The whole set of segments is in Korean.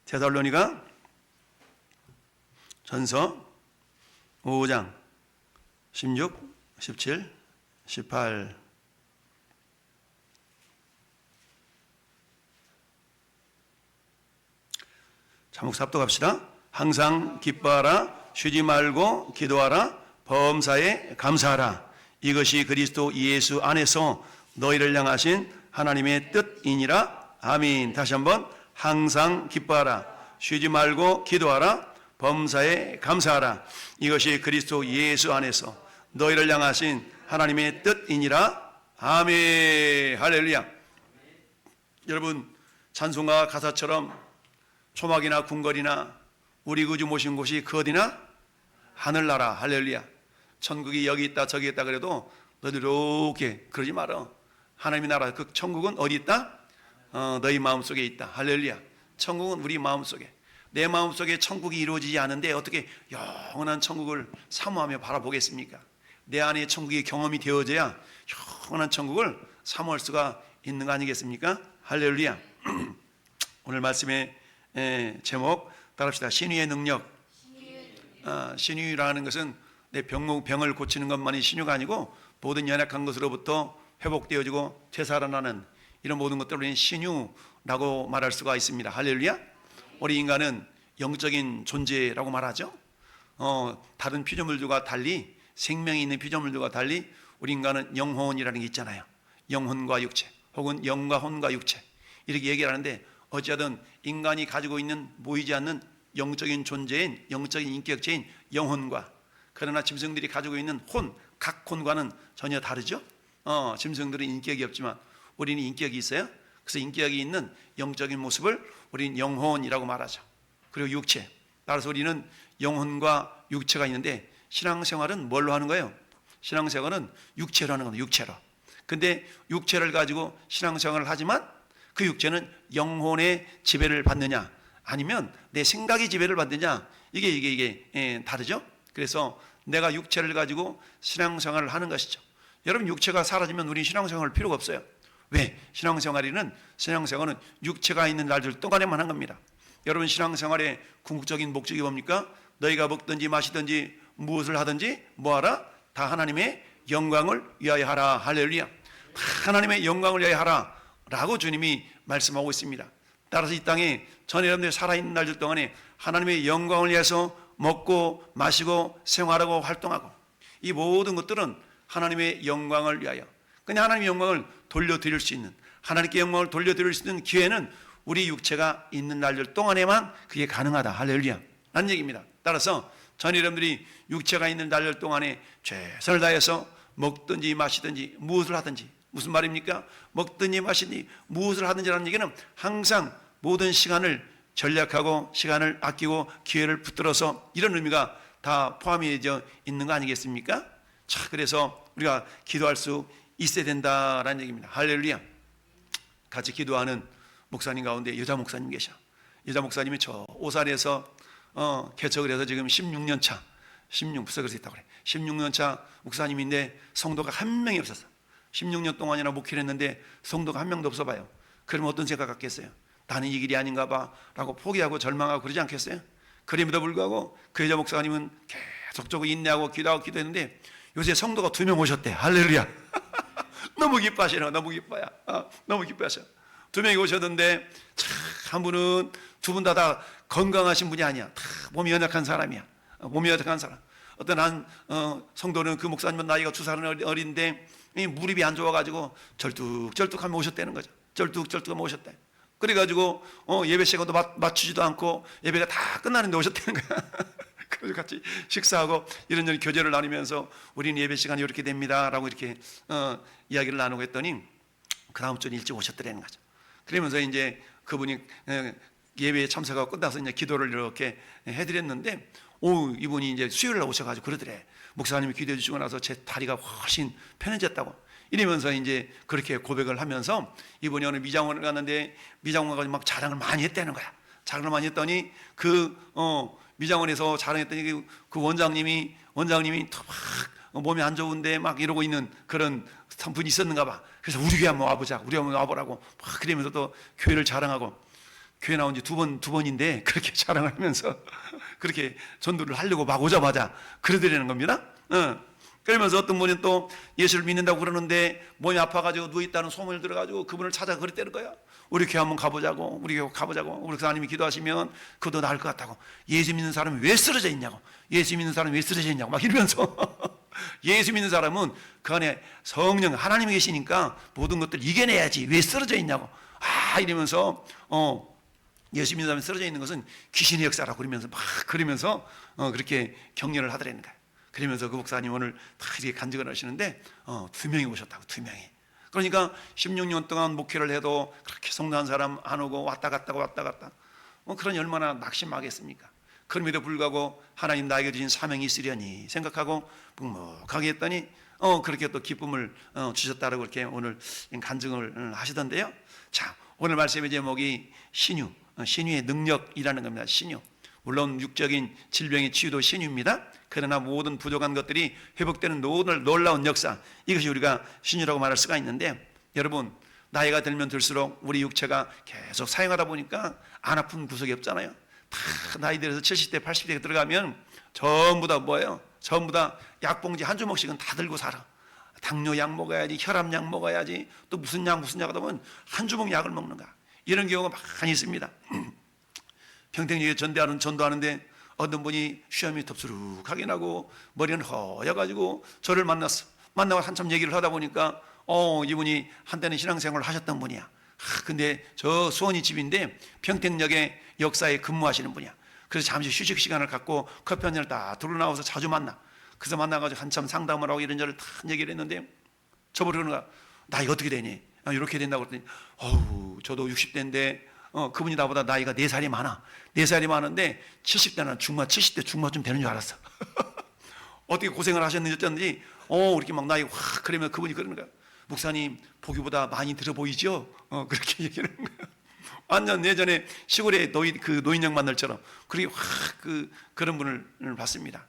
데살로니가 전서 5장 16, 17, 18. 자목사 합독합시다. 항상 기뻐하라, 쉬지 말고 기도하라, 범사에 감사하라. 이것이 그리스도 예수 안에서 너희를 향하신 하나님의 뜻이니라. 아멘. 다시 한번, 항상 기뻐하라, 쉬지 말고 기도하라, 범사에 감사하라. 이것이 그리스도 예수 안에서 너희를 향하신 하나님의 뜻이니라. 아멘. 할렐루야. 여러분, 찬송가 가사처럼 초막이나 궁궐이나 우리 구주 모신 곳이 그 어디나 하늘나라. 할렐루야. 천국이 여기 있다 저기 있다 그래도 너희들 이렇게 그러지 말어. 하나님의 나라, 그 천국은 어디 있다? 너희 마음속에 있다. 할렐루야. 천국은 우리 마음속에. 내 마음속에 천국이 이루어지지 않은데 어떻게 영원한 천국을 사모하며 바라보겠습니까? 내 안에 천국이 경험이 되어져야 영원한 천국을 사모할 수가 있는 거 아니겠습니까? 할렐루야. 오늘 말씀의 제목 따라합시다. 신유의 능력. 신유라는 것은 내 병을 고치는 것만이 신유가 아니고 모든 연약한 것으로부터 회복되어지고 되살아나는 이런 모든 것들을 우리는 신유라고 말할 수가 있습니다. 할렐루야. 우리 인간은 영적인 존재라고 말하죠. 다른 피조물들과 달리, 생명이 있는 피조물들과 달리 우리 인간은 영혼이라는 게 있잖아요. 영혼과 육체, 혹은 영과 혼과 육체, 이렇게 얘기를 하는데, 어찌하든 인간이 가지고 있는 보이지 않는 영적인 존재인, 영적인 인격체인 영혼과, 그러나 짐승들이 가지고 있는 각 혼과는 전혀 다르죠. 짐승들은 인격이 없지만 우리는 인격이 있어요. 그래서 인격이 있는 영적인 모습을 우리는 영혼이라고 말하죠. 그리고 육체, 따라서 우리는 영혼과 육체가 있는데, 신앙생활은 뭘로 하는 거예요? 신앙생활은 육체로 하는 겁니다. 육체로. 근데 육체를 가지고 신앙생활을 하지만 그 육체는 영혼의 지배를 받느냐, 아니면 내 생각의 지배를 받느냐, 이게 다르죠. 그래서 내가 육체를 가지고 신앙생활을 하는 것이죠. 여러분, 육체가 사라지면 우리 신앙생활 필요가 없어요. 왜? 신앙생활은 육체가 있는 날들 동안에만 한 겁니다. 여러분, 신앙생활의 궁극적인 목적이 뭡니까? 너희가 먹든지 마시든지 무엇을 하든지 뭐하라? 다 하나님의 영광을 위하여 하라. 할렐루야. 다 하나님의 영광을 위하여 하라 라고 주님이 말씀하고 있습니다. 따라서 이 땅에 전 여러분들이 살아있는 날들 동안에 하나님의 영광을 위해서 먹고 마시고 생활하고 활동하고, 이 모든 것들은 하나님의 영광을 위하여, 그냥 하나님의 영광을 돌려드릴 수 있는, 하나님께 영광을 돌려드릴 수 있는 기회는 우리 육체가 있는 날들 동안에만 그게 가능하다. 할렐루야 라는 얘기입니다. 따라서 전 여러분들이 육체가 있는 날들 동안에 최선을 다해서 먹든지 마시든지 무엇을 하든지, 무슨 말입니까? 먹든지 마시든지 무엇을 하든지라는 얘기는 항상 모든 시간을 전략하고 시간을 아끼고 기회를 붙들어서, 이런 의미가 다 포함되어 있는 거 아니겠습니까? 자, 그래서 우리가 기도할 수 있어야 된다라는 얘기입니다. 할렐루야. 같이 기도하는 목사님 가운데 여자 목사님 계셔. 여자 목사님이 저 오산에서 개척을 해서 지금 16년 차, 벌써 그래서 있다고 그래. 16년 차 목사님인데 성도가 한 명이 없었어. 16년 동안이나 목회를 했는데 성도가 한 명도 없어 봐요. 그러면 어떤 생각 갖겠어요? 나는 이 길이 아닌가 봐 라고 포기하고 절망하고 그러지 않겠어요? 그럼에도 불구하고 그 여자 목사님은 계속적으로 인내하고 기도했는데 요새 성도가 2명 오셨대. 할렐루야. 너무 기뻐하시네요. 너무 기뻐요. 너무 기뻐하셔. 2명이 오셨는데, 한 분은 두 분 다 건강하신 분이 아니야. 다 몸이 연약한 사람이야. 몸이 연약한 사람. 어떤 한 성도는, 그 목사님은 나이가 2살은 어린데 무릎이 안 좋아가지고 절뚝절뚝하면 오셨다는 거죠. 절뚝절뚝하면 오셨대. 그래가지고 예배 시간도 맞추지도 않고 예배가 다 끝나는데 오셨다는 거야. 그래서 같이 식사하고 이런저런 교제를 나누면서 우리는 예배 시간이 이렇게 됩니다 라고 이렇게 이야기를 나누고 했더니 그 다음 주에 일찍 오셨더라는 거죠. 그러면서 이제 그분이 예배에 참석하고 끝나서 이제 기도를 이렇게 해드렸는데, 이분이 이제 수요일 날 오셔가지고 그러더래. 목사님이 기도해 주시고 나서 제 다리가 훨씬 편해졌다고. 이러면서 이제 그렇게 고백을 하면서 이분이 어느 미장원을 갔는데, 미장원 가서 막 자랑을 많이 했다는 거야. 자랑을 많이 했더니 미장원에서 자랑했더니 그 원장님이 또 막 몸이 안 좋은데 막 이러고 있는 그런 분이 있었는가 봐. 그래서 우리 교회 한번 와보자, 우리 한번 와보라고 막 그러면서 또 교회를 자랑하고, 교회 나온 지 두 번인데 그렇게 자랑을 하면서 그렇게 전도를 하려고 막 오자마자 그러더라는 겁니다. 그러면서 어떤 분이 또 예수를 믿는다고 그러는데 몸이 아파가지고 누워있다는 소문을 들어가지고 그분을 찾아 그랬다는 거야. 우리 교회 한번 가보자고, 우리 교회 가보자고. 우리 교사님이 기도하시면 그도 나을 것 같다고. 예수 믿는 사람이 왜 쓰러져 있냐고. 예수 믿는 사람이 왜 쓰러져 있냐고 막 이러면서 예수 믿는 사람은 그 안에 성령 하나님이 계시니까 모든 것들을 이겨내야지 왜 쓰러져 있냐고 이러면서 예수 믿는 사람이 쓰러져 있는 것은 귀신의 역사라고 그러면서 막 그러면서 그렇게 격려를 하더라는 거예요. 그러면서 그 목사님 오늘 다 이렇게 간증을 하시는데 2명이 오셨다고. 2명이. 그러니까 16년 동안 목회를 해도 그렇게 성도한 사람 안 오고 왔다 갔다 그러니 얼마나 낙심하겠습니까? 그럼에도 불구하고 하나님 나에게 주신 사명이 있으려니 생각하고 묵묵하게 했더니 그렇게 또 기쁨을 주셨다고 이렇게 오늘 간증을 하시던데요. 자, 오늘 말씀의 제목이 신유의 능력이라는 겁니다. 신유. 물론 육적인 질병의 치유도 신유입니다. 그러나 모든 부족한 것들이 회복되는 놀라운 역사, 이것이 우리가 신유라고 말할 수가 있는데, 여러분 나이가 들면 들수록 우리 육체가 계속 사용하다 보니까 안 아픈 구석이 없잖아요. 다 나이 들어서 70대 80대 들어가면 전부 다 뭐예요? 전부 다 약봉지 한 주먹씩은 다 들고 살아. 당뇨 약 먹어야지, 혈압 약 먹어야지, 또 무슨 약 하다 보면 한 주먹 약을 먹는 거야. 이런 경우가 많이 있습니다. 평택역에 전도하는데 어떤 분이 시험이 덥수룩하게 나고 머리는 허여가지고 저를 만나고 한참 얘기를 하다 보니까 이분이 한때는 신앙생활을 하셨던 분이야. 근데 저 수원이 집인데 평택역에 역사에 근무하시는 분이야. 그래서 잠시 휴식 시간을 갖고 커피 한 잔을 다 들고 나와서 자주 만나. 그래서 만나가지고 한참 상담을 하고 이런저런 다 얘기를 했는데 저보고 그러는 거야. 나이가 어떻게 되니? 이렇게 된다고 그랬더니 저도 60대인데 그분이 나보다 나이가 4살이 많아. 4살이 많은데 70대나 70대 중반쯤 되는 줄 알았어. 어떻게 고생을 하셨는지 어쩐지 이렇게 막 나이 확 그러면 그분이 그러는 거야. 목사님 보기보다 많이 들어 보이죠? 그렇게 얘기하는 거야. 완전 예전에 시골에 노인정 만날처럼 그렇게 확 그런 분을 봤습니다.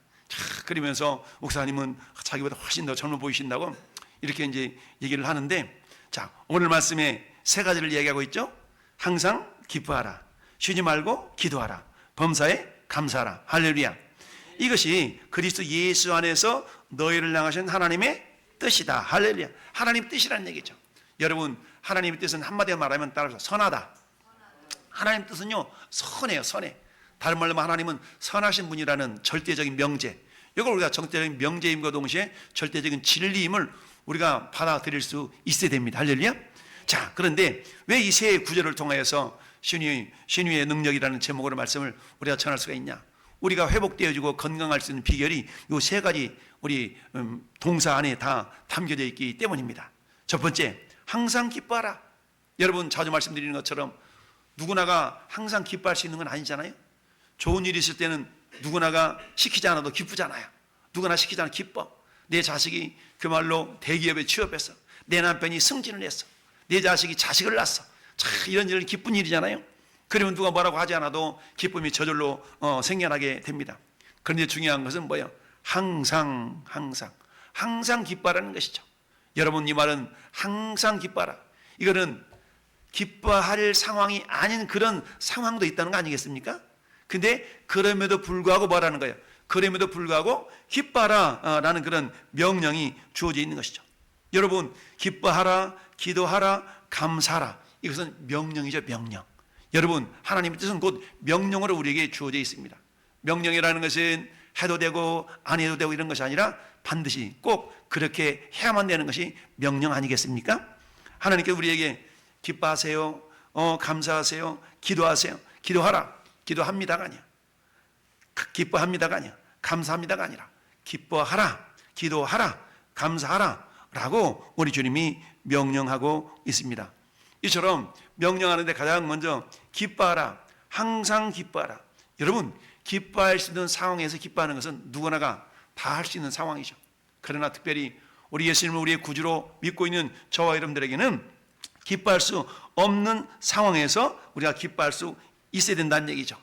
그러면서 목사님은 자기보다 훨씬 더 젊어 보이신다고 이렇게 이제 얘기를 하는데, 자, 오늘 말씀에 3가지를 얘기하고 있죠. 항상 기뻐하라, 쉬지 말고 기도하라, 범사에 감사하라. 할렐루야. 이것이 그리스도 예수 안에서 너희를 향하신 하나님의 뜻이다. 할렐루야. 하나님 뜻이라는 얘기죠. 여러분, 하나님의 뜻은 한마디로 말하면 따라서 선하다. 하나님 뜻은요, 선해요. 선해. 다른 말로 하나님은 선하신 분이라는 절대적인 명제, 이걸 우리가 절대적인 명제임과 동시에 절대적인 진리임을 우리가 받아들일 수 있어야 됩니다. 할렐루야. 자, 그런데 왜 이 세 구절을 통하여서 신유의 능력이라는 제목으로 말씀을 우리가 전할 수가 있냐? 우리가 회복되어지고 건강할 수 있는 비결이 이 3가지 우리 동사 안에 다 담겨져 있기 때문입니다. 첫 번째, 항상 기뻐하라. 여러분 자주 말씀드리는 것처럼 누구나가 항상 기뻐할 수 있는 건 아니잖아요. 좋은 일이 있을 때는 누구나가 시키지 않아도 기쁘잖아요. 누구나 시키지 않아도 기뻐. 내 자식이 그 말로 대기업에 취업했어. 내 남편이 승진을 했어. 내 자식이 자식을 낳았어. 참 이런 일은 기쁜 일이잖아요. 그러면 누가 뭐라고 하지 않아도 기쁨이 저절로 생겨나게 됩니다. 그런데 중요한 것은 뭐예요? 항상 기뻐하라는 것이죠. 여러분, 이 말은 항상 기뻐하라. 이거는 기뻐할 상황이 아닌 그런 상황도 있다는 거 아니겠습니까? 근데 그럼에도 불구하고 뭐라는 거예요? 그럼에도 불구하고 기뻐하라 라는 그런 명령이 주어져 있는 것이죠. 여러분, 기뻐하라, 기도하라, 감사하라, 이것은 명령이죠. 명령. 여러분, 하나님의 뜻은 곧 명령으로 우리에게 주어져 있습니다. 명령이라는 것은 해도 되고 안 해도 되고 이런 것이 아니라 반드시 꼭 그렇게 해야만 되는 것이 명령 아니겠습니까? 하나님께서 우리에게 기뻐하세요, 감사하세요, 기도하세요, 기도하라, 기도합니다가 아니야, 기뻐합니다가 아니야, 감사합니다가 아니라 기뻐하라, 기도하라, 감사하라 라고 우리 주님이 명령하고 있습니다. 이처럼 명령하는데 가장 먼저 기뻐하라, 항상 기뻐하라. 여러분, 기뻐할 수 있는 상황에서 기뻐하는 것은 누구나가 다 할 수 있는 상황이죠. 그러나 특별히 우리 예수님을 우리의 구주로 믿고 있는 저와 여러분들에게는 기뻐할 수 없는 상황에서 우리가 기뻐할 수 있어야 된다는 얘기죠.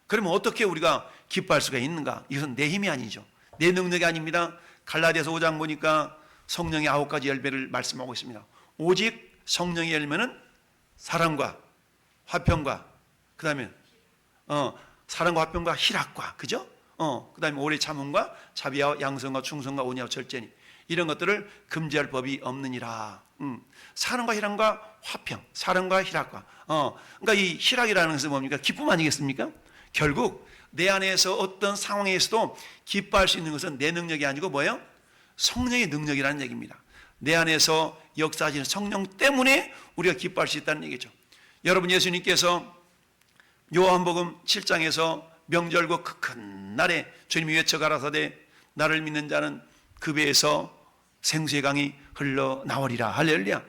그러면 어떻게 우리가 기뻐할 수가 있는가? 이것은 내 힘이 아니죠. 내 능력이 아닙니다. 갈라디아서 5장 보니까 성령의 9가지 열매를 말씀하고 있습니다. 오직 성령의 열매는 사랑과 화평과 그다음에 사랑과 화평과 희락과, 그죠? 그다음에 오래 참음과 자비와 양성과 충성과 온유와 절제니, 이런 것들을 금지할 법이 없느니라. 사랑과 희락과 화평, 사랑과 희락과. 그러니까 이 희락이라는 것은 뭡니까? 기쁨 아니겠습니까? 결국 내 안에서 어떤 상황에서도 기뻐할 수 있는 것은 내 능력이 아니고 뭐예요? 성령의 능력이라는 얘기입니다. 내 안에서 역사하시는 성령 때문에 우리가 기뻐할 수 있다는 얘기죠. 여러분, 예수님께서 요한복음 7장에서 명절과 그 큰 날에 주님이 외쳐 가라사대 나를 믿는 자는 그 배에서 생수의 강이 흘러나오리라. 할렐루야.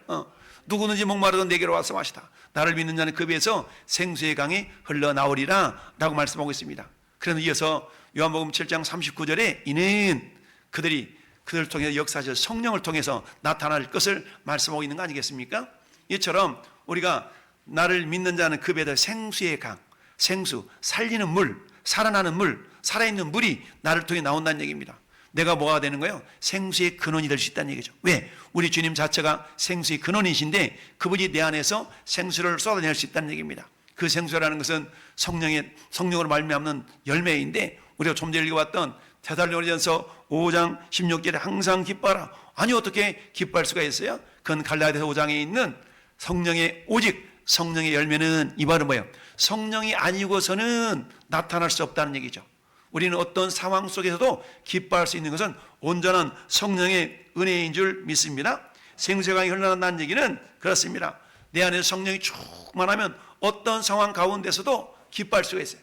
누구든지 목마르던 내게로 와서 마시다. 나를 믿는 자는 그 배에서 생수의 강이 흘러나오리라 라고 말씀하고 있습니다. 그래서 이어서 요한복음 7장 39절에 이는 그들을 통해서 역사하실 성령을 통해서 나타날 것을 말씀하고 있는 거 아니겠습니까? 이처럼 우리가 나를 믿는 자는 그 배에서 생수의 강, 생수, 살리는 물, 살아나는 물, 살아있는 물이 나를 통해 나온다는 얘기입니다. 내가 뭐가 되는 거예요? 생수의 근원이 될 수 있다는 얘기죠. 왜? 우리 주님 자체가 생수의 근원이신데 그분이 내 안에서 생수를 쏟아낼 수 있다는 얘기입니다. 그 생수라는 것은 성령으로 말미암는 열매인데, 우리가 좀 전에 읽어봤던 데살로니가전서 5장 16절에 항상 기뻐하라. 아니, 어떻게 기뻐할 수가 있어요? 그건 갈라디아서 5장에 있는 오직 성령의 열매는 이 말은 뭐예요? 성령이 아니고서는 나타날 수 없다는 얘기죠. 우리는 어떤 상황 속에서도 기뻐할 수 있는 것은 온전한 성령의 은혜인 줄 믿습니다. 생수의 강이 흘러난다는 얘기는 그렇습니다. 내 안에 성령이 충만하면 어떤 상황 가운데서도 기뻐할 수가 있어요.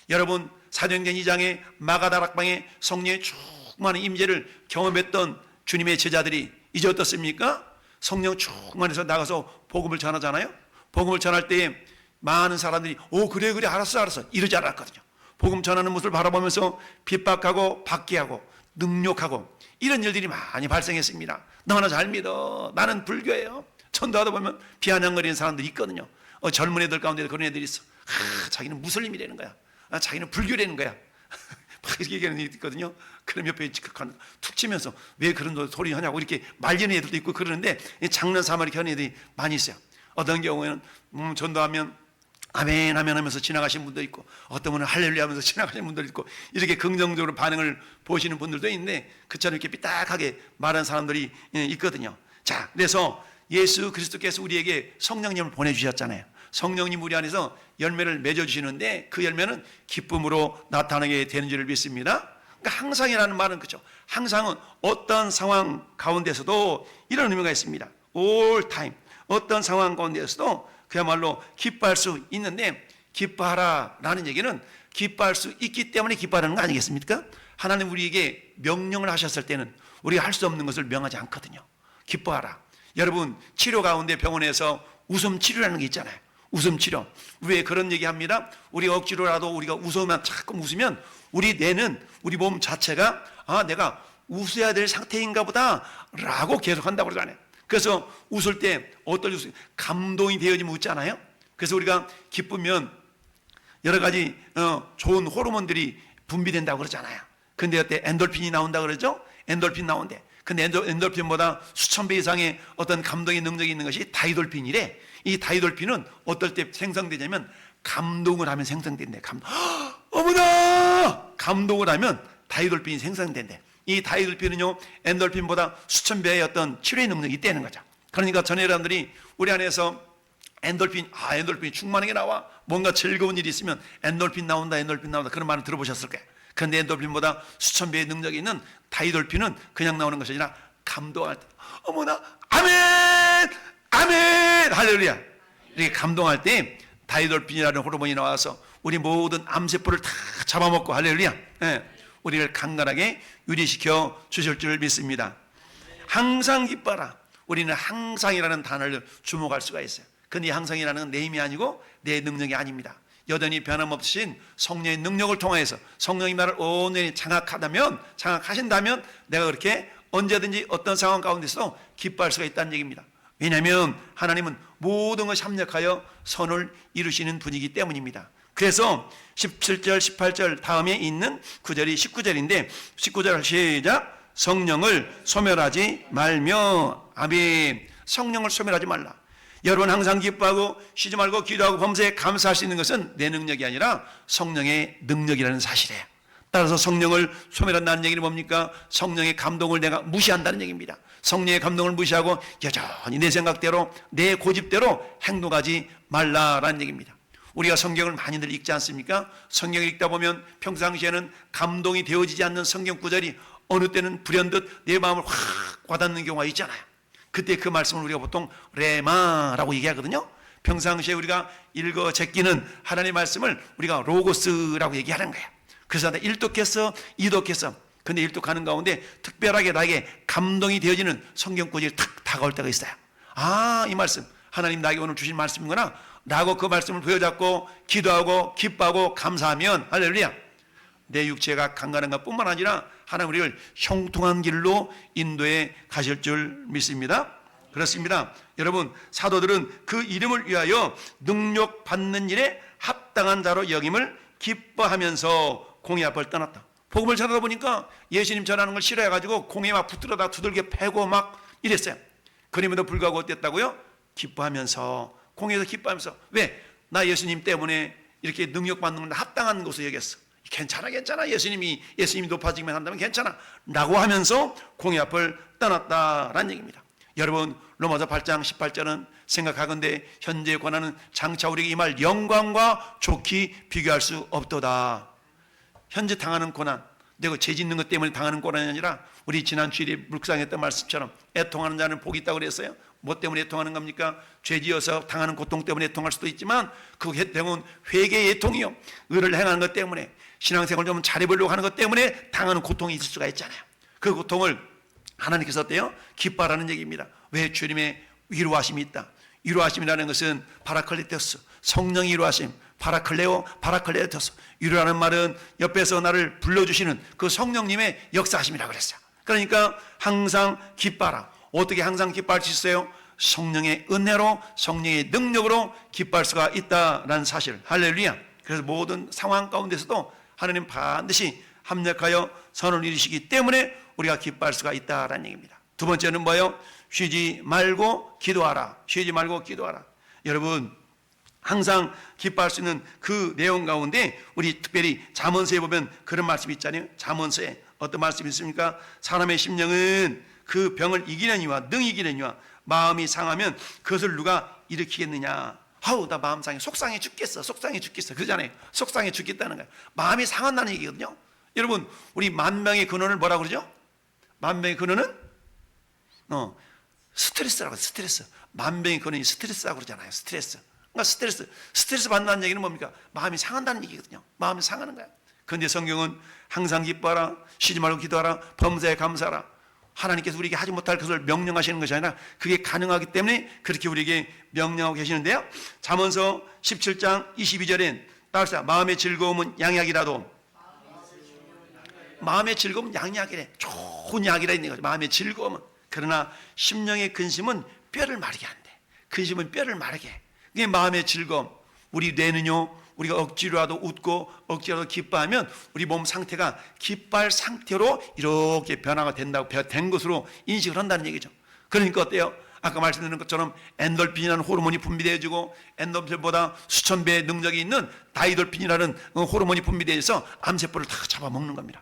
여러분, 사도행전 2장에 마가다락방에 성령의 충만한 임재를 경험했던 주님의 제자들이 이제 어떻습니까? 성령 충만해서 나가서 복음을 전하잖아요. 복음을 전할 때에 많은 사람들이 그래 알았어 이러지 않았거든요. 복음 전하는 모습을 바라보면서 핍박하고 박해하고 능욕하고 이런 일들이 많이 발생했습니다. 너 하나 잘 믿어. 나는 불교예요. 전도하다 보면 비아냥거리는 사람들이 있거든요. 젊은 애들 가운데 그런 애들이 있어. 자기는 무슬림이라는 거야. 자기는 불교라는 거야. 막 이렇게 얘기하는 애들이 있거든요. 그럼 옆에 툭 치면서 왜 그런 소리 하냐고 이렇게 말리는 애들도 있고 그러는데, 장난삼아 이렇게 하는 애들이 많이 있어요. 어떤 경우에는 전도하면 아멘 아멘 하면서 지나가신 분도 있고, 어떤 분은 할렐루야 하면서 지나가신 분도 있고, 이렇게 긍정적으로 반응을 보시는 분들도 있는데, 그처럼 이렇게 삐딱하게 말하는 사람들이 있거든요. 자, 그래서 예수 그리스도께서 우리에게 성령님을 보내주셨잖아요. 성령님 우리 안에서 열매를 맺어주시는데 그 열매는 기쁨으로 나타나게 되는 줄을 믿습니다. 그러니까 항상이라는 말은 그렇죠. 항상은 어떤 상황 가운데서도 이런 의미가 있습니다. all time, 어떤 상황 가운데서도 그야말로 기뻐할 수 있는데, 기뻐하라 라는 얘기는 기뻐할 수 있기 때문에 기뻐하라는 거 아니겠습니까? 하나님 우리에게 명령을 하셨을 때는 우리가 할 수 없는 것을 명하지 않거든요. 기뻐하라. 여러분, 치료 가운데 병원에서 웃음 치료라는 게 있잖아요. 웃음 치료. 왜 그런 얘기 합니다? 우리가 억지로라도 우리가 자꾸 웃으면 우리 뇌는, 우리 몸 자체가 내가 웃어야 될 상태인가 보다 라고 계속 한다고 그러잖아요. 그래서 웃을 때 어떨 때 감동이 되어지면 웃잖아요. 그래서 우리가 기쁘면 여러 가지 좋은 호르몬들이 분비된다고 그러잖아요. 근데 그때 엔돌핀이 나온다고 그러죠. 엔돌핀 나온대. 근데 엔돌핀보다 수천 배 이상의 어떤 감동의 능력이 있는 것이 다이돌핀이래. 이 다이돌핀은 어떨 때 생성되냐면 감동을 하면 생성된대. 어머나! 감동을 하면 다이돌핀이 생성된대. 이 다이돌핀은요, 엔돌핀보다 수천 배의 어떤 치료의 능력이 있다는 거죠. 그러니까 전 여러분들이 우리 안에서 엔돌핀이 충만하게 나와. 뭔가 즐거운 일이 있으면 엔돌핀 나온다 그런 말을 들어보셨을 거예요. 그런데 엔돌핀보다 수천 배의 능력이 있는 다이돌핀은 그냥 나오는 것이 아니라 감동할 때, 어머나, 아멘! 아멘! 할렐루야! 이렇게 감동할 때 다이돌핀이라는 호르몬이 나와서 우리 모든 암세포를 다 잡아먹고, 할렐루야! 우리를 강건하게 유지시켜 주실 줄 믿습니다. 항상 기뻐라. 우리는 항상이라는 단어를 주목할 수가 있어요. 근데 항상이라는 건 내 힘이 아니고 내 능력이 아닙니다. 여전히 변함없으신 성령의 능력을 통해서 성령이 나를 온전히 장악하신다면 내가 그렇게 언제든지 어떤 상황 가운데서도 기뻐할 수가 있다는 얘기입니다. 왜냐하면 하나님은 모든 것을 합력하여 선을 이루시는 분이기 때문입니다. 그래서 17절 18절 다음에 있는 9절이 19절인데 19절 시작. 성령을 소멸하지 말며. 아멘. 성령을 소멸하지 말라. 여러분 항상 기뻐하고 쉬지 말고 기도하고 범사에 감사할 수 있는 것은 내 능력이 아니라 성령의 능력이라는 사실이에요. 따라서 성령을 소멸한다는 얘기는 뭡니까? 성령의 감동을 내가 무시한다는 얘기입니다. 성령의 감동을 무시하고 여전히 내 생각대로 내 고집대로 행동하지 말라라는 얘기입니다. 우리가 성경을 많이들 읽지 않습니까? 성경을 읽다 보면 평상시에는 감동이 되어지지 않는 성경 구절이 어느 때는 불현듯 내 마음을 확 와닿는 경우가 있잖아요. 그때 그 말씀을 우리가 보통 레마라고 얘기하거든요. 평상시에 우리가 읽어 제끼는 하나님의 말씀을 우리가 로고스라고 얘기하는 거예요. 그래서 나 일독했어, 이독했어. 근데 일독하는 가운데 특별하게 나에게 감동이 되어지는 성경 구절이 탁 다가올 때가 있어요. 아, 이 말씀 하나님 나에게 오늘 주신 말씀이구나 라고 그 말씀을 부여잡고 기도하고 기뻐하고 감사하면 할렐루야, 내 육체가 강건한 것뿐만 아니라 하나님 우리를 형통한 길로 인도해 가실 줄 믿습니다. 그렇습니다. 여러분, 사도들은 그 이름을 위하여 능력 받는 일에 합당한 자로 여김을 기뻐하면서 공회 앞을 떠났다. 복음을 전하다 보니까 예수님 전하는 걸 싫어해가지고 공회 막 붙들어다 두들겨 패고 막 이랬어요. 그럼에도 불구하고 어땠다고요? 기뻐하면서, 공회에서 기뻐하면서. 왜? 나 예수님 때문에 이렇게 능력 받는 건 합당한 것으로 여겼어. 괜찮아 예수님이 높아지기만 한다면 괜찮아 라고 하면서 공회 앞을 떠났다라는 얘기입니다. 여러분, 로마서 8장 18절은 생각하건대 현재의 고난은 장차 우리에게 임할 영광과 좋게 비교할 수 없도다. 현재 당하는 고난, 내가 죄 짓는 것 때문에 당하는 고난이 아니라 우리 지난 주일에 묵상했던 말씀처럼 애통하는 자는 복이 있다고 그랬어요. 뭐 때문에 애통하는 겁니까? 죄 지어서 당하는 고통 때문에 애통할 수도 있지만 그 애통은 회개의 애통이요, 의를 행하는 것 때문에, 신앙생활 좀 잘해보려고 하는 것 때문에 당하는 고통이 있을 수가 있잖아요. 그 고통을 하나님께서 어때요? 기뻐하라는 얘기입니다. 왜? 주님의 위로하심이 있다. 위로하심이라는 것은 파라클레토스, 성령이 위로하심, 파라클레토스. 위로라는 말은 옆에서 나를 불러주시는 그 성령님의 역사하심이라고 그랬어요. 그러니까 항상 기뻐하라. 어떻게 항상 기뻐할 수 있어요? 성령의 은혜로, 성령의 능력으로 기뻐할 수가 있다라는 사실. 할렐루야. 그래서 모든 상황 가운데서도 하나님 반드시 합력하여 선을 이루시기 때문에 우리가 기뻐할 수가 있다라는 얘기입니다. 두 번째는 뭐예요? 쉬지 말고 기도하라. 쉬지 말고 기도하라. 여러분, 항상 기뻐할 수 있는 그 내용 가운데 우리 특별히 잠언서에 보면 그런 말씀이 있잖아요. 잠언서에 어떤 말씀이 있습니까? 사람의 심령은 그 병을 이기려니와 능히 이기려니와 마음이 상하면 그것을 누가 일으키겠느냐. 아우, 나 마음 상해, 속상해 죽겠어 그러잖아요. 속상해 죽겠다는 거예요. 마음이 상한다는 얘기거든요. 여러분, 우리 만병의 근원을 뭐라고 그러죠? 만병의 근원은 스트레스라고. 스트레스. 만병의 근원이 스트레스라고 그러잖아요. 스트레스. 그러니까 스트레스 받는다는 얘기는 뭡니까? 마음이 상한다는 얘기거든요. 마음이 상하는 거야. 그런데 성경은 항상 기뻐하라, 쉬지 말고 기도하라, 범사에 감사하라. 하나님께서 우리에게 하지 못할 것을 명령하시는 것이 아니라 그게 가능하기 때문에 그렇게 우리에게 명령하고 계시는데요. 잠언서 17장 22절엔 따라서 마음의 즐거움은 양약이라도, 마음의 즐거움은 양약이래. 좋은 약이라 있는 거죠. 마음의 즐거움은. 그러나 심령의 근심은 뼈를 마르게 한대. 근심은 뼈를 마르게 해. 그게 마음의 즐거움. 우리 뇌는요, 우리가 억지로라도 웃고 억지로라도 기뻐하면 우리 몸 상태가 기뻐할 상태로 이렇게 변화가 된다고, 된 것으로 인식을 한다는 얘기죠. 그러니까 어때요? 아까 말씀드린 것처럼 엔돌핀이라는 호르몬이 분비되어지고, 엔돌핀보다 수천 배의 능력이 있는 다이돌핀이라는 호르몬이 분비되어서 암세포를 다 잡아먹는 겁니다.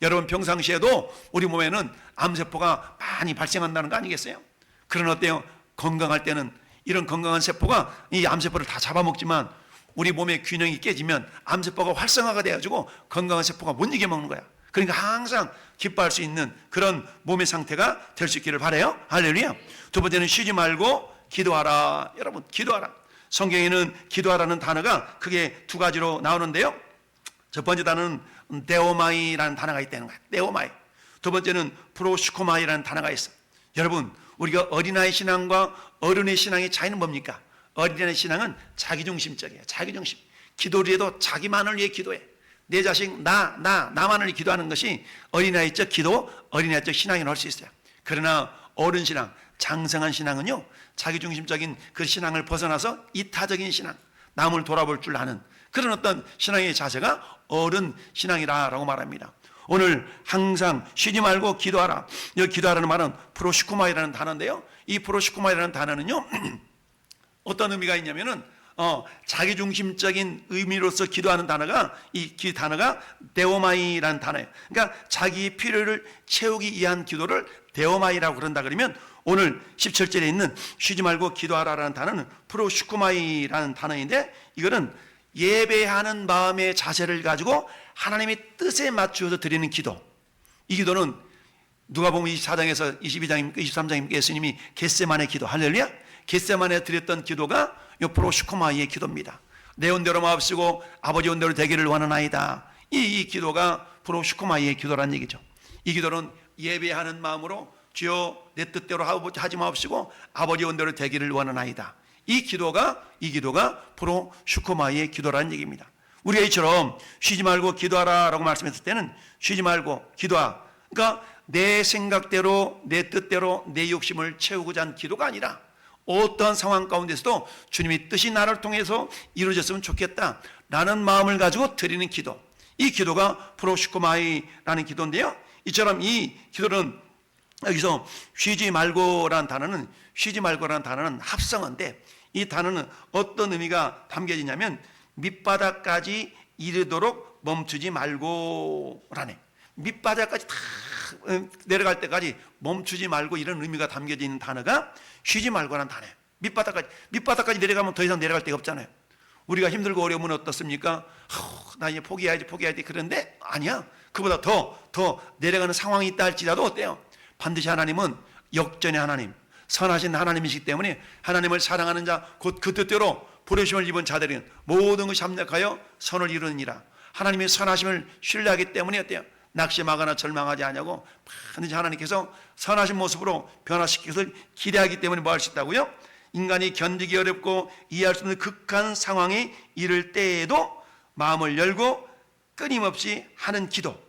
여러분, 평상시에도 우리 몸에는 암세포가 많이 발생한다는 거 아니겠어요? 그런 어때요? 건강할 때는 이런 건강한 세포가 이 암세포를 다 잡아먹지만 우리 몸의 균형이 깨지면 암세포가 활성화가 돼가지고 건강한 세포가 못 이겨먹는 거야. 그러니까 항상 기뻐할 수 있는 그런 몸의 상태가 될 수 있기를 바라요. 할렐루야. 두 번째는 쉬지 말고 기도하라. 여러분, 기도하라. 성경에는 기도하라는 단어가 크게 두 가지로 나오는데요. 첫 번째 단어는 데오마이라는 단어가 있다는 거예요. 데오마이. 두 번째는 프로슈코마이라는 단어가 있어. 여러분, 우리가 어린아이 신앙과 어른의 신앙의 차이는 뭡니까? 어린아이 신앙은 자기중심적이에요. 자기중심. 기도를 해도 자기만을 위해 기도해. 내 자식, 나만을 위해 기도하는 것이 어린아이적 기도, 어린아이적 신앙이라고 할 수 있어요. 그러나 어른 신앙, 장성한 신앙은요, 자기중심적인 그 신앙을 벗어나서 이타적인 신앙, 남을 돌아볼 줄 아는 그런 어떤 신앙의 자세가 어른 신앙이라고 말합니다. 오늘 항상 쉬지 말고 기도하라. 여기 기도하라는 말은 프로시코마이라는 단어인데요. 이 프로시코마이라는 단어는요, 어떤 의미가 있냐면은 자기중심적인 의미로서 기도하는 단어가 이 단어가 데오마이라는 단어예요. 그러니까 자기의 필요를 채우기 위한 기도를 데오마이라고 그런다 그러면 오늘 17절에 있는 쉬지 말고 기도하라라는 단어는 프로슈쿠마이라는 단어인데 이거는 예배하는 마음의 자세를 가지고 하나님의 뜻에 맞추어서 드리는 기도. 이 기도는 누가복음 24장에서 22장입니까 23장입니까 예수님이 겟세마네 기도 할렐루야 겟세마네 드렸던 기도가 요 프로슈코마이의 기도입니다. 내 온대로 마옵시고 아버지 온대로 되기를 원하나이다. 이 기도가 프로슈코마이의 기도란 얘기죠. 이 기도는 예배하는 마음으로 주여 내 뜻대로 하지 마옵시고 아버지 온대로 되기를 원하나이다. 이 기도가 프로슈코마이의 기도라는 얘기입니다. 우리가 이처럼 쉬지 말고 기도하라라고 말씀했을 때는 쉬지 말고 기도하. 그러니까 내 생각대로 내 뜻대로 내 욕심을 채우고자 하는 기도가 아니라 어떤 상황 가운데서도 주님의 뜻이 나를 통해서 이루어졌으면 좋겠다 라는 마음을 가지고 드리는 기도. 이 기도가 프로슈코마이라는 기도인데요. 이처럼 이 기도는 여기서 쉬지 말고라는 단어는 합성어인데 이 단어는 어떤 의미가 담겨지냐면 밑바닥까지 이르도록 멈추지 말고라네. 밑바닥까지 다 내려갈 때까지 멈추지 말고 이런 의미가 담겨져 있는 단어가 쉬지 말고라는 단어예요. 밑바닥까지 내려가면 더 이상 내려갈 데가 없잖아요. 우리가 힘들고 어려우면 어떻습니까? 나 이제 포기해야지 그런데 아니야. 그보다 더 내려가는 상황이 있다 할지라도 어때요? 반드시 하나님은 역전의 하나님, 선하신 하나님이시기 때문에 하나님을 사랑하는 자 곧 그 뜻대로 부르심을 입은 자들은 모든 것이 합력하여 선을 이루느니라. 하나님의 선하심을 신뢰하기 때문에 어때요? 낙심하거나 절망하지 않냐고 반드시 하나님께서 선하신 모습으로 변화시키는 것을 기대하기 때문에 뭐 할 수 있다고요? 인간이 견디기 어렵고 이해할 수 없는 극한 상황에 이를 때에도 마음을 열고 끊임없이 하는 기도.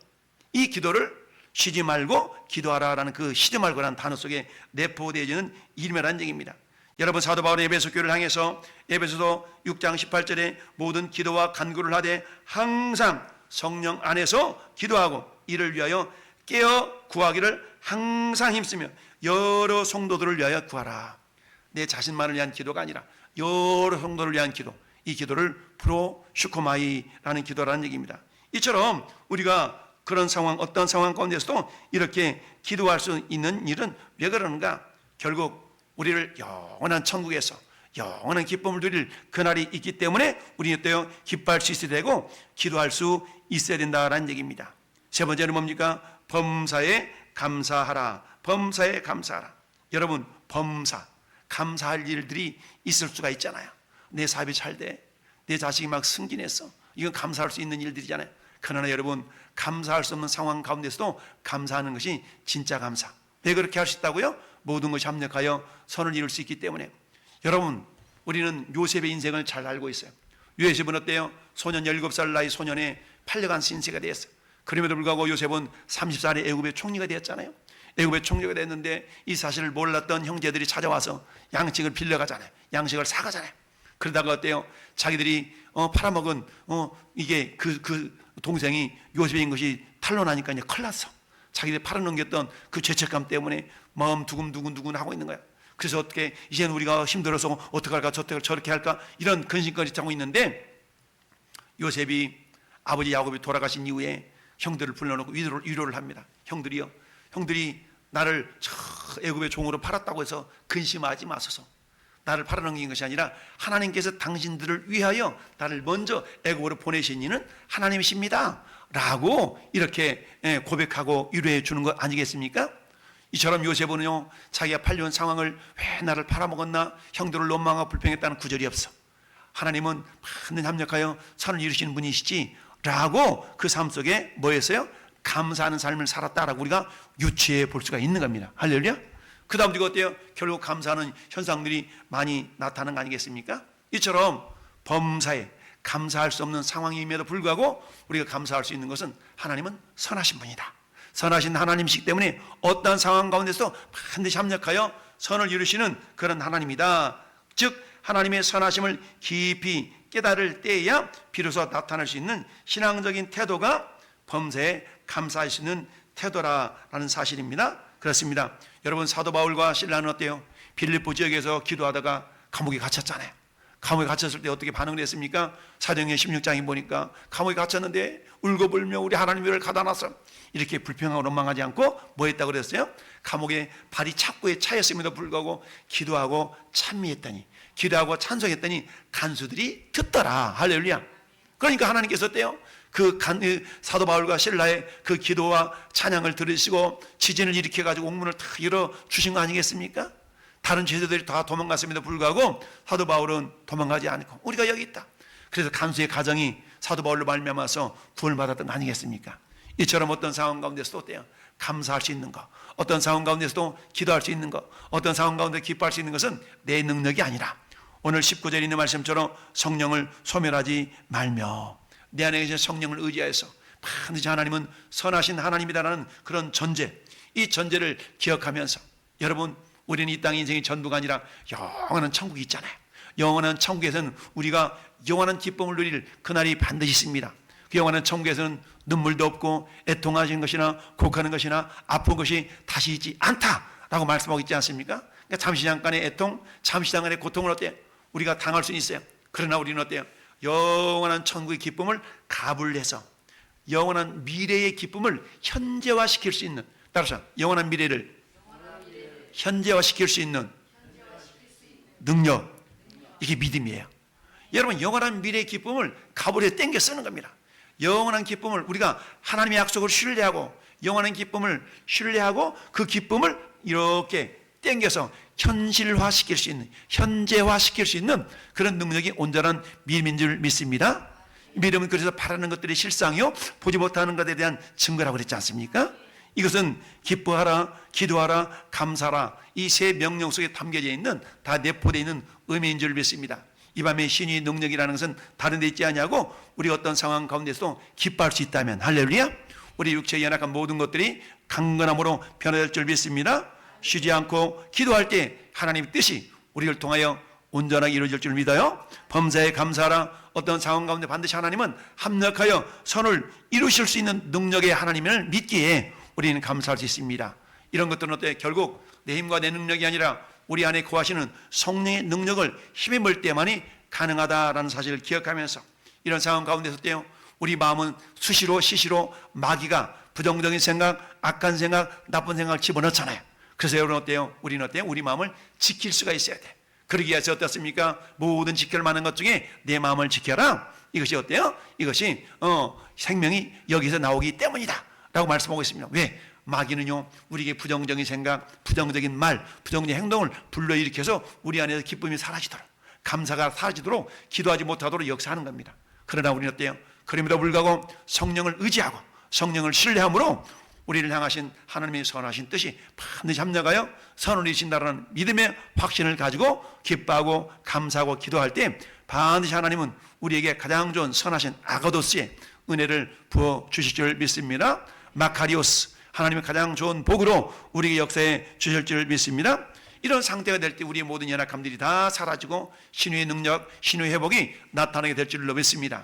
이 기도를 쉬지 말고 기도하라라는 그 쉬지 말고라는 단어 속에 내포되어지는 이름이라는 얘기입니다. 여러분 사도 바울의 에베소 교회를 향해서 에베소서 6장 18절에 모든 기도와 간구를 하되 항상 성령 안에서 기도하고 이를 위하여 깨어 구하기를 항상 힘쓰며 여러 성도들을 위하여 구하라. 내 자신만을 위한 기도가 아니라 여러 성도를 위한 기도. 이 기도를 프로슈코마이라는 기도라는 얘기입니다. 이처럼 우리가 그런 상황, 어떤 상황 가운데서도 이렇게 기도할 수 있는 일은 왜 그러는가? 결국 우리를 영원한 천국에서 영원한 기쁨을 누릴 그날이 있기 때문에 우리는 또 기뻐할 수 있어야 되고 기도할 수 있어야 된다라는 얘기입니다. 세 번째는 뭡니까? 범사에 감사하라. 범사에 감사하라. 여러분 감사할 일들이 있을 수가 있잖아요. 내 사업이 잘 돼. 내 자식이 막 승진했어. 이건 감사할 수 있는 일들이잖아요. 그러나 여러분 감사할 수 없는 상황 가운데서도 감사하는 것이 진짜 감사. 왜 그렇게 할 수 있다고요? 모든 것이 합력하여 선을 이룰 수 있기 때문에. 여러분 우리는 요셉의 인생을 잘 알고 있어요. 요셉은 어때요? 소년 17살 나이 소년에 팔려간 신세가 되었어요. 그럼에도 불구하고 요셉은 30살에 애굽의 총리가 되었잖아요. 애굽의 총리가 됐는데 이 사실을 몰랐던 형제들이 찾아와서 양식을 빌려가잖아요. 양식을 사가잖아요. 그러다가 어때요? 자기들이 팔아먹은 이게 그 동생이 요셉인 것이 탄로나니까 이제 큰일 났어. 자기들이 팔아넘겼던 그 죄책감 때문에 마음 두근두근 하고 있는 거야. 그래서 어떻게 이제는 우리가 힘들어서 어떻게 할까 저렇게 할까 이런 근심거리 하고 있는데 요셉이 아버지 야곱이 돌아가신 이후에 형들을 불러놓고 위로를 합니다. 형들이 나를 애굽의 종으로 팔았다고 해서 근심하지 마소서. 나를 팔아넘긴 것이 아니라 하나님께서 당신들을 위하여 나를 먼저 애굽으로 보내신 이는 하나님이십니다 라고 이렇게 고백하고 위로해 주는 것 아니겠습니까? 이처럼 요셉은요 자기가 팔려온 상황을 왜 나를 팔아먹었나 형들을 원망하고 불평했다는 구절이 없어. 하나님은 반드시 합력하여 선을 이루시는 분이시지 라고 그 삶 속에 뭐였어요? 감사하는 삶을 살았다라고 우리가 유추해 볼 수가 있는 겁니다. 할렐루야. 그 다음 우리가 어때요? 결국 감사하는 현상들이 많이 나타나는 거 아니겠습니까? 이처럼 범사에 감사할 수 없는 상황임에도 불구하고 우리가 감사할 수 있는 것은 하나님은 선하신 분이다. 선하신 하나님이시기 때문에 어떠한 상황 가운데서 반드시 합력하여 선을 이루시는 그런 하나님이다. 즉 하나님의 선하심을 깊이 깨달을 때에야 비로소 나타날 수 있는 신앙적인 태도가 범사에 감사할 수 있는 태도라는 사실입니다. 그렇습니다. 여러분 사도 바울과 실라는 어때요? 빌립보 지역에서 기도하다가 감옥에 갇혔잖아요. 감옥에 갇혔을 때 어떻게 반응을 했습니까? 사도행전 16장에 보니까 감옥에 갇혔는데 울고불며 우리 하나님을 가다놨어. 이렇게 불평하고 원망하지 않고 뭐 했다고 그랬어요? 감옥에 발이 착고에 차였음에도 불구하고 기도하고 찬미했더니, 기도하고 찬송했더니 간수들이 듣더라. 할렐루야. 그러니까 하나님께서 어때요? 사도 바울과 실라의 그 기도와 찬양을 들으시고 지진을 일으켜가지고 옥문을 다 열어주신 거 아니겠습니까? 다른 제자들이 다 도망갔음에도 불구하고 사도 바울은 도망가지 않고 우리가 여기 있다. 그래서 간수의 가정이 사도 바울로 말미암아서 구원을 받았던 거 아니겠습니까? 이처럼 어떤 상황 가운데서도 어때요? 감사할 수 있는 거, 어떤 상황 가운데서도 기도할 수 있는 거, 어떤 상황 가운데 기뻐할 수 있는 것은 내 능력이 아니라 오늘 19절에 있는 말씀처럼 성령을 소멸하지 말며 내 안에 계신 성령을 의지하여서 반드시 하나님은 선하신 하나님이다라는 그런 전제, 이 전제를 기억하면서 여러분, 우리는 이 땅의 인생이 전부가 아니라 영원한 천국이 있잖아요. 영원한 천국에서는 우리가 영원한 기쁨을 누릴 그날이 반드시 있습니다. 그 영원한 천국에서는 눈물도 없고 애통하는 것이나 곡하는 것이나 아픈 것이 다시 있지 않다라고 말씀하고 있지 않습니까? 그러니까 잠시 잠깐의 애통, 잠시 잠깐의 고통을 어때요? 우리가 당할 수는 있어요. 그러나 우리는 어때요? 영원한 천국의 기쁨을 가불해서 영원한 미래의 기쁨을 현재화시킬 수 있는, 따라서 영원한 미래를 현재화시킬 수 있는 능력, 이게 믿음이에요. 여러분, 영원한 미래의 기쁨을 가불해 땡겨 쓰는 겁니다. 영원한 기쁨을 우리가 하나님의 약속을 신뢰하고 영원한 기쁨을 신뢰하고 그 기쁨을 이렇게 땡겨서 현실화시킬 수 있는, 현재화시킬 수 있는 그런 능력이 온전한 믿음인 줄 믿습니다. 믿음은 그래서 바라는 것들이 실상이요 보지 못하는 것에 대한 증거라고 그랬지 않습니까? 이것은 기뻐하라, 기도하라, 감사하라, 이 세 명령 속에 담겨져 있는, 다 내포되어 있는 의미인 줄 믿습니다. 이 밤에 신의 능력이라는 것은 다른 데 있지 않냐고, 우리 어떤 상황 가운데서도 기뻐할 수 있다면 할렐루야, 우리 육체에 연약한 모든 것들이 강건함으로 변화될 줄 믿습니다. 쉬지 않고 기도할 때 하나님의 뜻이 우리를 통하여 온전하게 이루어질 줄 믿어요. 범사에 감사하라. 어떤 상황 가운데 반드시 하나님은 합력하여 선을 이루실 수 있는 능력의 하나님을 믿기에 우리는 감사할 수 있습니다. 이런 것들은 어때? 결국 내 힘과 내 능력이 아니라 우리 안에 거하시는 성령의 능력을 힘입을 때만이 가능하다라는 사실을 기억하면서 이런 상황 가운데서 어때요? 우리 마음은 수시로 시시로 마귀가 부정적인 생각, 악한 생각, 나쁜 생각을 집어넣잖아요. 그래서 여러분 어때요? 우리는 어때요? 우리 마음을 지킬 수가 있어야 돼. 그러기 위해서 어떻습니까? 모든 지킬 만한 것 중에 내 마음을 지켜라. 이것이 어때요? 이것이 생명이 여기서 나오기 때문이다 라고 말씀하고 있습니다. 왜? 마귀는요 우리에게 부정적인 생각, 부정적인 말, 부정적인 행동을 불러일으켜서 우리 안에서 기쁨이 사라지도록, 감사가 사라지도록, 기도하지 못하도록 역사하는 겁니다. 그러나 우리는 어때요? 그럼에도 불구하고 성령을 의지하고 성령을 신뢰함으로 우리를 향하신 하나님의 선하신 뜻이 반드시 합력하여 선을 이루신다는 믿음의 확신을 가지고 기뻐하고 감사하고 기도할 때 반드시 하나님은 우리에게 가장 좋은 선하신 아가도스의 은혜를 부어 주실 줄 믿습니다. 마카리오스, 하나님의 가장 좋은 복으로 우리에게 역사해 주실 줄 믿습니다. 이런 상태가 될 때 우리의 모든 연약함들이 다 사라지고 신유의 능력, 신유의 회복이 나타나게 될 줄로 믿습니다.